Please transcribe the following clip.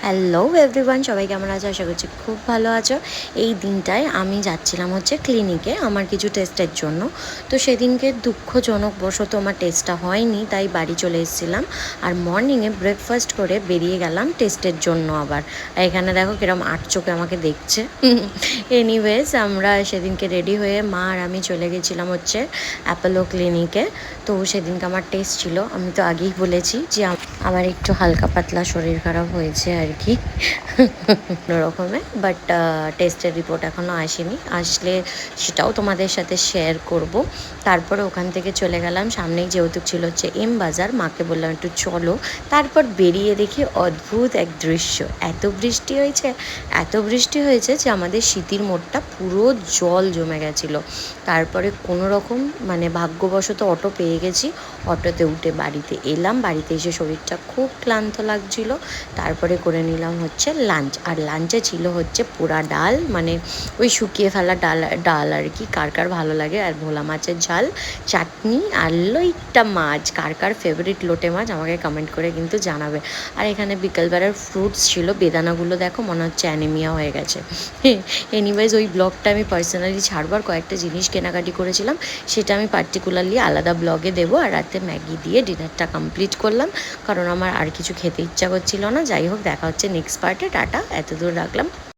Hello everyone, সবাই কেমন আছো? আশা করছি খুব ভালো আছো। এই দিনটায় আমি যাচ্ছিলাম হচ্ছে ক্লিনিকে আমার কিছু টেস্টের জন্য। তো সেদিনকে দুঃখজনক বশত আমার টেস্টটা হয়নি, তাই বাড়ি চলে এসেছিলাম। আর মর্নিংয়ে ব্রেকফাস্ট করে বেরিয়ে গেলাম টেস্টের জন্য আবার। আর এখানে দেখো কিরম আট চোখে আমাকে দেখছে। এনিওয়েজ, আমরা সেদিনকে রেডি হয়ে মা আর আমি চলে গেছিলাম হচ্ছে অ্যাপোলো ক্লিনিকে। তো সেদিনকে আমার টেস্ট ছিল। আমি তো আগেই বলেছি যে আমার একটু হালকা পাতলা শরীর খারাপ হয়েছে আর কি, কোনো রকমে। বাট টেস্টের রিপোর্ট এখনও আসেনি, আসলে সেটাও তোমাদের সাথে শেয়ার করব। তারপরে ওখান থেকে চলে গেলাম, সামনেই যেহেতু ছিল হচ্ছে এম বাজার, মাকে বললাম একটু চলো। তারপর বেরিয়ে দেখি অদ্ভুত এক দৃশ্য, এত বৃষ্টি হয়েছে যে আমাদের স্মৃতির মোড়টা পুরো জল জমে গেছিলো। তারপরে কোনো রকম মানে ভাগ্যবশত অটো পেয়ে গেছি, অটোতে উঠে বাড়িতে এলাম। বাড়িতে এসে শরীরটা খুব ক্লান্ত লাগছিল। তারপরে করে নিলাম হচ্ছে লাঞ্চ, আর লাঞ্চে ছিল হচ্ছে পোড়া ডাল, মানে ওই শুকিয়ে ফেলা ডাল আর কি, কার কার ভালো লাগে। আর ভোলা মাছের ঝাল, চাটনি, আর লইট্টা মাছ। কার কার ফেভারিট লোটে মাছ আমাকে কমেন্ট করে কিন্তু জানাবে। আর এখানে বিকেলবেলার ফ্রুটস ছিল, বেদানাগুলো দেখো মনে হচ্ছে অ্যানিমিয়া হয়ে গেছে। এনিওয়েজ, ওই ব্লগটা আমি পার্সোনালি ছাড়বার, কয়েকটা জিনিস কেনাকাটি করেছিলাম সেটা আমি পার্টিকুলারলি আলাদা ব্লগে দেবো। আর রাতে ম্যাগি দিয়ে ডিনারটা কমপ্লিট করলাম, কারণ আমার আর কিছু খেতে ইচ্ছা করছিল না। যাই হোক, দেখা হচ্ছে নেক্সট পার্টে। টাটা, এত দূর রাখলাম।